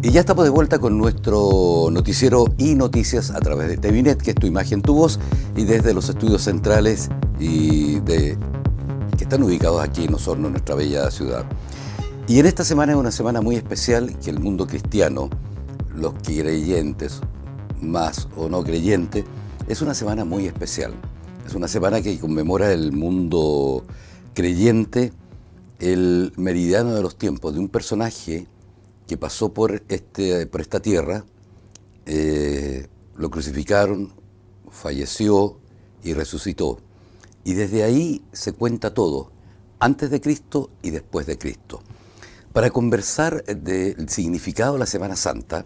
Y ya estamos de vuelta con nuestro noticiero y noticias a través de TVNet, que es tu imagen, tu voz, y desde los estudios centrales que están ubicados aquí en Osorno, nuestra bella ciudad. Y en esta semana es una semana muy especial que el mundo cristiano, los creyentes más o no creyentes, es una semana muy especial. Es una semana que conmemora el mundo creyente el meridiano de los tiempos de un personaje que pasó por esta tierra, lo crucificaron, falleció y resucitó. Y desde ahí se cuenta todo, antes de Cristo y después de Cristo. Para conversar del significado de la Semana Santa,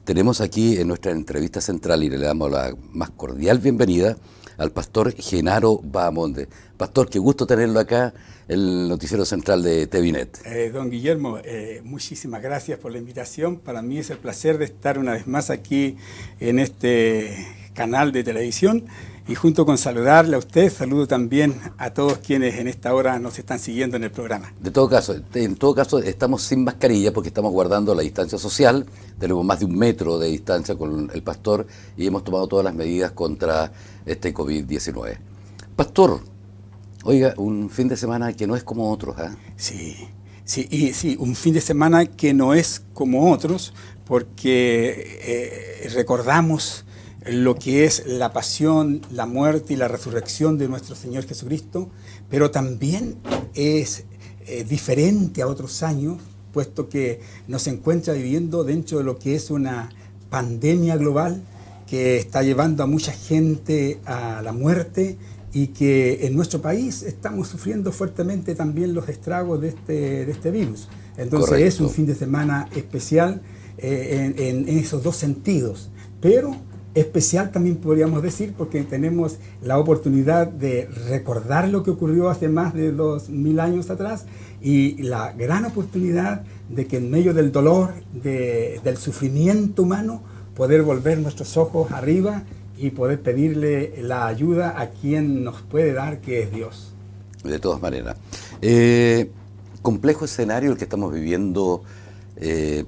tenemos aquí en nuestra entrevista central, y le damos la más cordial bienvenida al pastor Genaro Bahamonde. Pastor, qué gusto tenerlo acá, el noticiero central de TVNet. Don Guillermo, muchísimas gracias por la invitación. Para mí es el placer de estar una vez más aquí en este canal de televisión, y junto con saludarle a usted, saludo también a todos quienes en esta hora nos están siguiendo en el programa. En todo caso, estamos sin mascarilla porque estamos guardando la distancia social. Tenemos más de 1 metro de distancia con el pastor y hemos tomado todas las medidas contra este COVID-19. Pastor, oiga, un fin de semana que no es como otros, ¿eh? Sí, un fin de semana que no es como otros, porque recordamos lo que es la pasión, la muerte y la resurrección de nuestro Señor Jesucristo, pero también es diferente a otros años, puesto que nos encuentra viviendo dentro de lo que es una pandemia global que está llevando a mucha gente a la muerte, y que en nuestro país estamos sufriendo fuertemente también los estragos de este virus. Entonces Correcto. Es un fin de semana especial en esos dos sentidos, pero especial también podríamos decir porque tenemos la oportunidad de recordar lo que ocurrió hace más de 2000 años atrás, y la gran oportunidad de que en medio del dolor, del sufrimiento humano, poder volver nuestros ojos arriba y poder pedirle la ayuda a quien nos puede dar, que es Dios. De todas maneras. Complejo escenario el que estamos viviendo,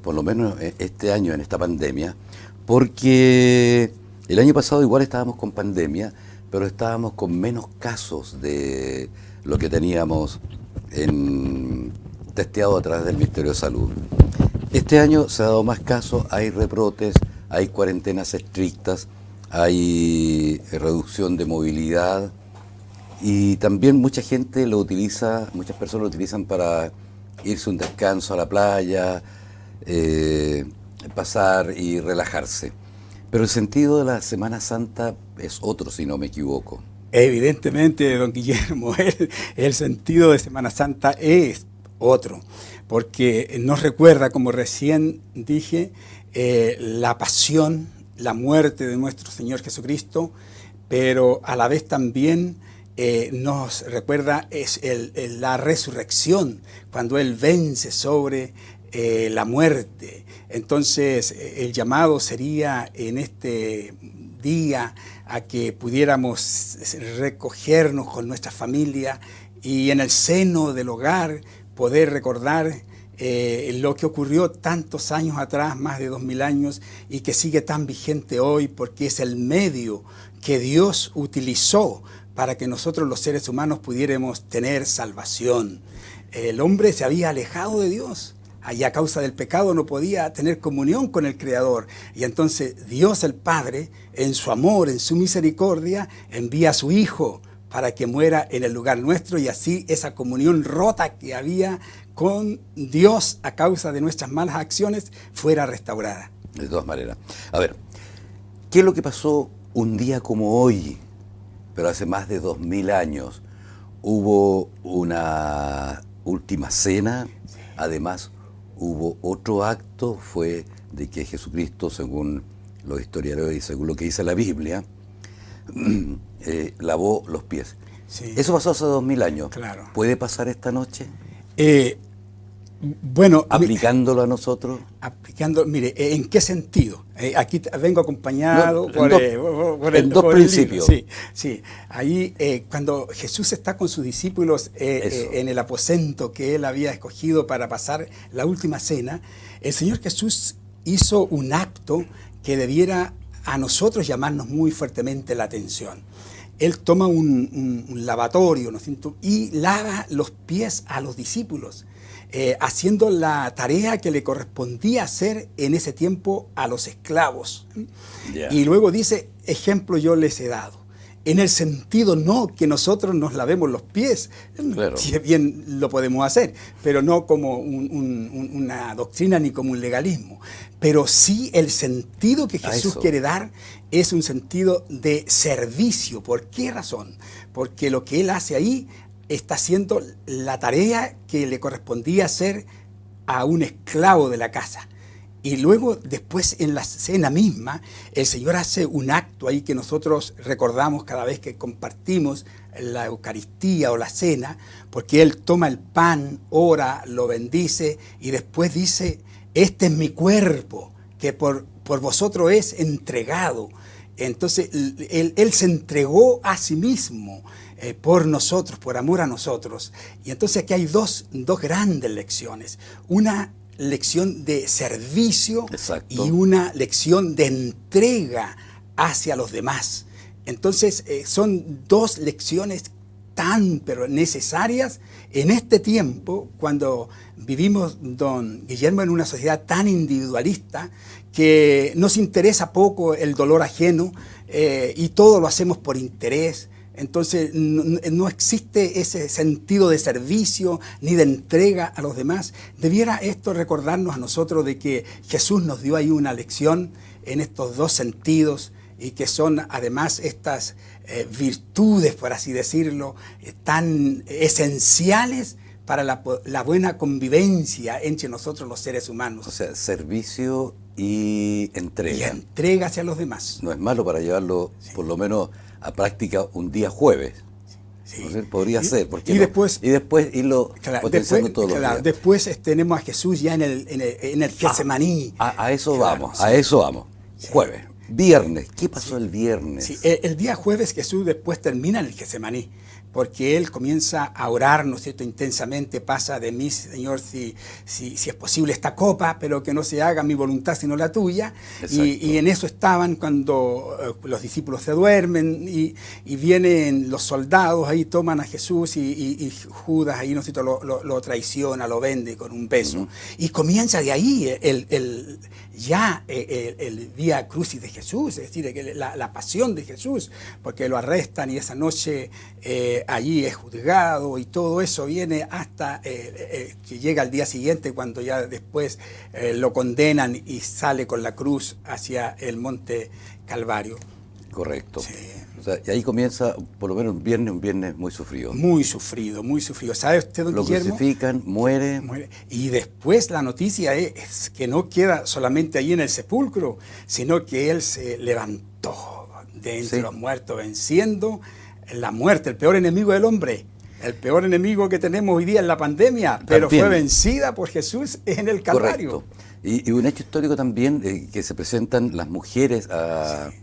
por lo menos este año en esta pandemia, porque el año pasado igual estábamos con pandemia, pero estábamos con menos casos de lo que teníamos testeado a través del Ministerio de Salud. Este año se ha dado más casos, hay rebrotes, hay cuarentenas estrictas, hay reducción de movilidad, y también muchas personas lo utilizan para irse un descanso a la playa, pasar y relajarse. Pero el sentido de la Semana Santa es otro, si no me equivoco. Evidentemente, don Guillermo, el sentido de Semana Santa es otro, porque nos recuerda, como recién dije, la pasión, la muerte de nuestro Señor Jesucristo, pero a la vez también nos recuerda la resurrección, cuando Él vence sobre la muerte. Entonces el llamado sería en este día a que pudiéramos recogernos con nuestra familia y en el seno del hogar poder recordar lo que ocurrió tantos años atrás, más de 2000 años, y que sigue tan vigente hoy, porque es el medio que Dios utilizó para que nosotros los seres humanos pudiéramos tener salvación. El hombre se había alejado de Dios, y a causa del pecado no podía tener comunión con el Creador. Y entonces Dios el Padre, en su amor, en su misericordia, envía a su Hijo para que muera en el lugar nuestro, y así esa comunión rota que había con Dios a causa de nuestras malas acciones fuera restaurada. De todas maneras. A ver, ¿qué es lo que pasó un día como hoy, pero hace más de 2000 años? Hubo una última cena, además hubo otro acto, fue de que Jesucristo, según los historiadores y según lo que dice la Biblia, lavó los pies. Sí. Eso pasó hace 2000 años. Claro. ¿Puede pasar esta noche? Bueno, ¿aplicándolo a nosotros? Mire, ¿en qué sentido? Aquí vengo acompañado por dos principios. Sí. Ahí, cuando Jesús está con sus discípulos en el aposento que él había escogido para pasar la última cena, el Señor Jesús hizo un acto que debiera a nosotros llamarnos muy fuertemente la atención. Él toma un lavatorio, ¿no es cierto?, y lava los pies a los discípulos, haciendo la tarea que le correspondía hacer en ese tiempo a los esclavos. Yeah. Y luego dice, ejemplo yo les he dado. En el sentido no que nosotros nos lavemos los pies, claro, si bien lo podemos hacer, pero no como una doctrina ni como un legalismo. Pero sí el sentido que Jesús quiere dar es un sentido de servicio. ¿Por qué razón? Porque lo que Él hace ahí está haciendo la tarea que le correspondía hacer a un esclavo de la casa. Y luego, después, en la cena misma, el Señor hace un acto ahí que nosotros recordamos cada vez que compartimos la Eucaristía o la cena, porque Él toma el pan, ora, lo bendice y después dice, este es mi cuerpo, que por vosotros es entregado. Entonces, Él se entregó a sí mismo por nosotros, por amor a nosotros. Y entonces aquí hay dos grandes lecciones. Una lección de servicio. Exacto. Y una lección de entrega hacia los demás. Entonces son dos lecciones tan pero necesarias en este tiempo cuando vivimos, don Guillermo, en una sociedad tan individualista que nos interesa poco el dolor ajeno y todo lo hacemos por interés. Entonces no existe ese sentido de servicio ni de entrega a los demás. Debiera esto recordarnos a nosotros de que Jesús nos dio ahí una lección en estos dos sentidos y que son además estas virtudes, por así decirlo, tan esenciales para la buena convivencia entre nosotros los seres humanos. O sea, servicio y entrega. Y entrega hacia los demás. No es malo para llevarlo, por lo menos, a práctica un día jueves. Sí. ¿No sé? Podría ser. Porque y después irlo potenciando todos los días. Después tenemos a Jesús ya en el Getsemaní. A eso vamos, sí. a eso vamos. Sí. Jueves. Viernes. ¿Qué pasó el viernes? Sí, el día jueves Jesús después termina en el Getsemaní, porque Él comienza a orar, ¿no es cierto?, intensamente, pasa de mí, Señor, si es posible esta copa, pero que no se haga mi voluntad sino la tuya. Y en eso estaban cuando los discípulos se duermen y vienen los soldados, ahí toman a Jesús y Judas ahí, ¿no es cierto?, lo traiciona, lo vende con un beso. Uh-huh. Y comienza de ahí el vía crucis de Jesús, es decir, la pasión de Jesús, porque lo arrestan y esa noche allí es juzgado y todo eso viene hasta que llega al día siguiente cuando ya después lo condenan y sale con la cruz hacia el monte Calvario. Correcto. Sí. O sea, y ahí comienza, por lo menos un viernes muy sufrido. Muy sufrido, muy sufrido. ¿Sabe usted, don Guillermo? Lo crucifican, muere. Y después la noticia es que no queda solamente allí en el sepulcro, sino que Él se levantó de entre los muertos, venciendo la muerte, el peor enemigo del hombre. El peor enemigo que tenemos hoy día en la pandemia, pero fue vencida por Jesús en el Calvario. Correcto. Y un hecho histórico también, que se presentan las mujeres a... Sí.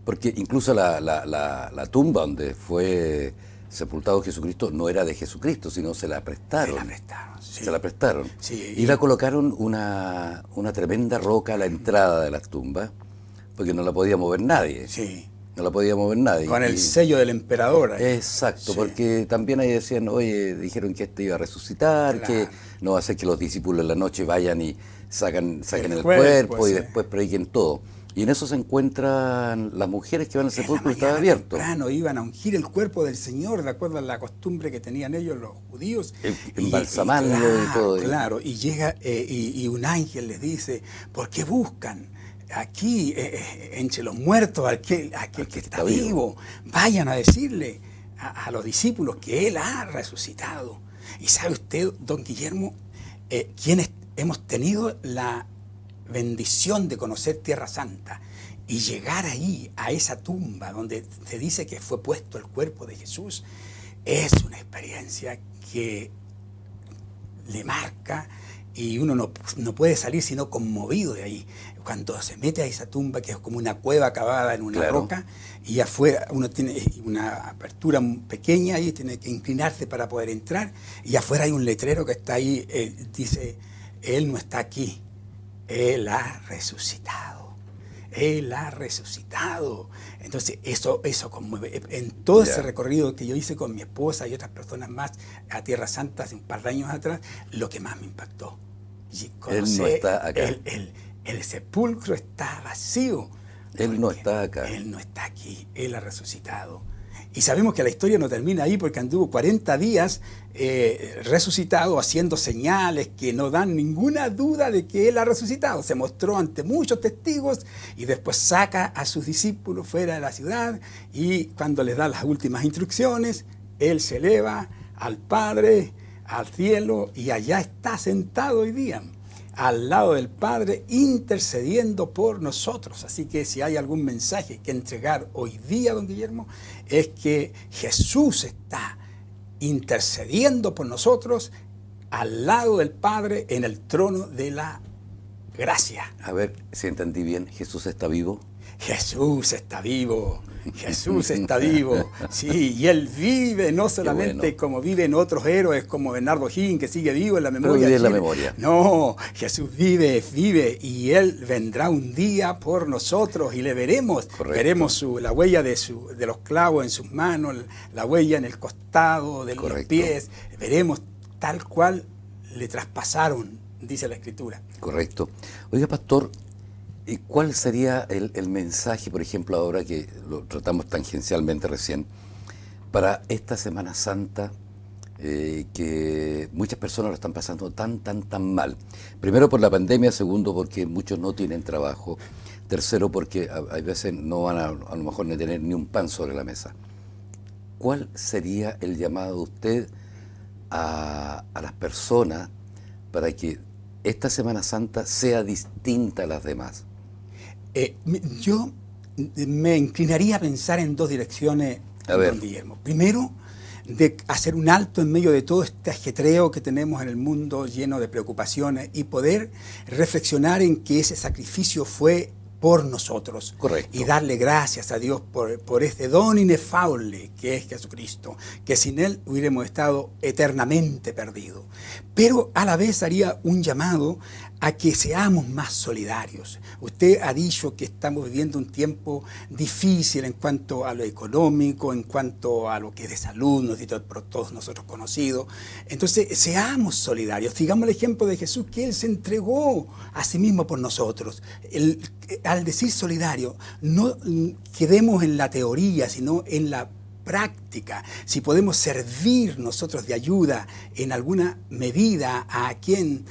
Porque incluso la tumba donde fue sepultado Jesucristo no era de Jesucristo, sino se la prestaron. Sí. Se la prestaron. Sí. Y la colocaron una tremenda roca a la entrada de la tumba, porque no la podía mover nadie. Sí. No la podía mover nadie. Con el sello del emperador. Ahí. Exacto, sí. Porque también ahí decían, oye, dijeron que este iba a resucitar, que no va a ser que los discípulos en la noche vayan y saquen el cuerpo y después prediquen todo. Y en eso se encuentran las mujeres que van al sepulcro y estaba abierto. Iban a ungir el cuerpo del Señor, de acuerdo a la costumbre que tenían ellos los judíos. Embalsamarlo y todo. Claro, y llega y un ángel les dice, ¿por qué buscan aquí entre los muertos aquel que está vivo? Vayan a decirle a los discípulos que Él ha resucitado. Y sabe usted, don Guillermo, quienes hemos tenido la bendición de conocer Tierra Santa y llegar ahí a esa tumba donde se dice que fue puesto el cuerpo de Jesús, es una experiencia que le marca y uno no puede salir sino conmovido de ahí. Cuando se mete a esa tumba, que es como una cueva cavada en una roca, y afuera uno tiene una apertura pequeña y tiene que inclinarse para poder entrar, y afuera hay un letrero que está ahí, dice, Él no está aquí, Él ha resucitado. Él ha resucitado. Entonces, eso conmueve. En todo ese recorrido que yo hice con mi esposa y otras personas más a Tierra Santa hace un par de años atrás, lo que más me impactó. Él no está acá. El sepulcro está vacío. Él no está acá. Él no está aquí. Él ha resucitado. Y sabemos que la historia no termina ahí porque anduvo 40 días resucitado, haciendo señales que no dan ninguna duda de que Él ha resucitado. Se mostró ante muchos testigos y después saca a sus discípulos fuera de la ciudad y cuando les da las últimas instrucciones, Él se eleva al Padre, al cielo y allá está sentado hoy día, al lado del Padre, intercediendo por nosotros. Así que si hay algún mensaje que entregar hoy día, don Guillermo, es que Jesús está intercediendo por nosotros al lado del Padre en el trono de la gracia. A ver si entendí bien, ¿Jesús está vivo? Jesús está vivo. Jesús está vivo, sí, y Él vive no solamente como viven otros héroes como Bernardo O'Higgins, que sigue vivo en la memoria. Pero vive en la memoria. No, Jesús vive y Él vendrá un día por nosotros y le veremos. Correcto. Veremos la huella de los clavos en sus manos, la huella en el costado de los pies. Veremos tal cual le traspasaron, dice la Escritura. Correcto. Oiga, pastor, ¿y cuál sería el mensaje, por ejemplo, ahora que lo tratamos tangencialmente recién, para esta Semana Santa que muchas personas lo están pasando tan mal? Primero por la pandemia, segundo porque muchos no tienen trabajo, tercero porque hay veces no van a lo mejor ni tener ni un pan sobre la mesa. ¿Cuál sería el llamado de usted a las personas para que esta Semana Santa sea distinta a las demás? Yo me inclinaría a pensar en dos direcciones, don Guillermo. Primero, de hacer un alto en medio de todo este ajetreo que tenemos en el mundo lleno de preocupaciones y poder reflexionar en que ese sacrificio fue por nosotros. Correcto. Y darle gracias a Dios por este don inefable que es Jesucristo, que sin Él hubiéramos estado eternamente perdidos. Pero a la vez haría un llamado a que seamos más solidarios. Usted ha dicho que estamos viviendo un tiempo difícil en cuanto a lo económico, en cuanto a lo que es de salud, por todos nosotros conocidos. Entonces, seamos solidarios. Sigamos el ejemplo de Jesús, que Él se entregó a sí mismo por nosotros. Al decir solidario, no quedemos en la teoría, sino en la práctica. Si podemos servir nosotros de ayuda en alguna medida a quien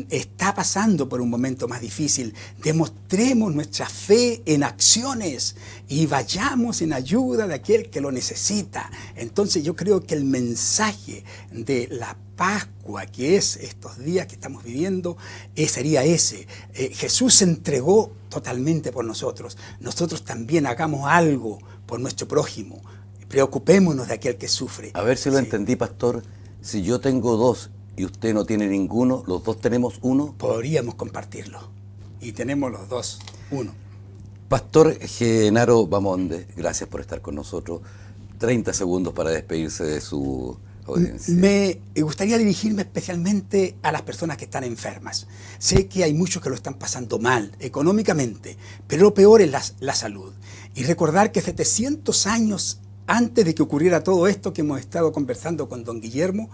está pasando por un momento más difícil, demostremos nuestra fe en acciones y vayamos en ayuda de aquel que lo necesita. Entonces yo creo que el mensaje de la Pascua, que es estos días que estamos viviendo, sería ese. Jesús se entregó totalmente por nosotros. Nosotros también hagamos algo por nuestro prójimo. Preocupémonos de aquel que sufre. A ver si lo entendí, pastor. Si yo tengo dos y usted no tiene ninguno, ¿los dos tenemos uno? Podríamos compartirlo. Y tenemos los dos uno. Pastor Genaro Bamonde, gracias por estar con nosotros. 30 segundos para despedirse de su audiencia. Me gustaría dirigirme especialmente a las personas que están enfermas. Sé que hay muchos que lo están pasando mal económicamente, pero lo peor es la salud. Y recordar que 700 años antes de que ocurriera todo esto que hemos estado conversando con don Guillermo,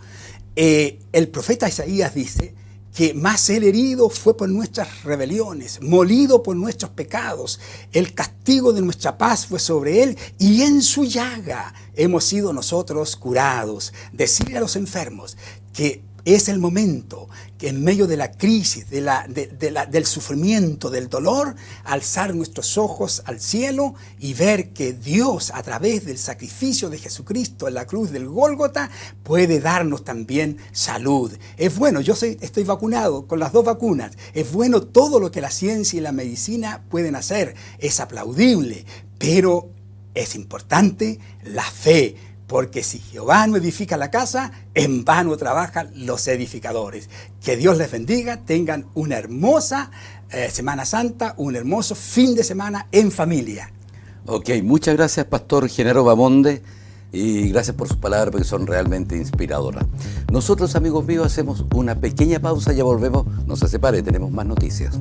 el profeta Isaías dice que más Él herido fue por nuestras rebeliones, molido por nuestros pecados. El castigo de nuestra paz fue sobre Él y en su llaga hemos sido nosotros curados. Decirle a los enfermos que es el momento que en medio de la crisis, del sufrimiento, del dolor, alzar nuestros ojos al cielo y ver que Dios, a través del sacrificio de Jesucristo en la cruz del Gólgota, puede darnos también salud. Es bueno, estoy vacunado con las 2 vacunas. Es bueno todo lo que la ciencia y la medicina pueden hacer. Es aplaudible, pero es importante la fe. Porque si Jehová no edifica la casa, en vano trabajan los edificadores. Que Dios les bendiga, tengan una hermosa Semana Santa, un hermoso fin de semana en familia. Ok, muchas gracias, Pastor Genaro Bamonde, y gracias por sus palabras porque son realmente inspiradoras. Nosotros, amigos míos, hacemos una pequeña pausa, ya volvemos, no se separe, tenemos más noticias.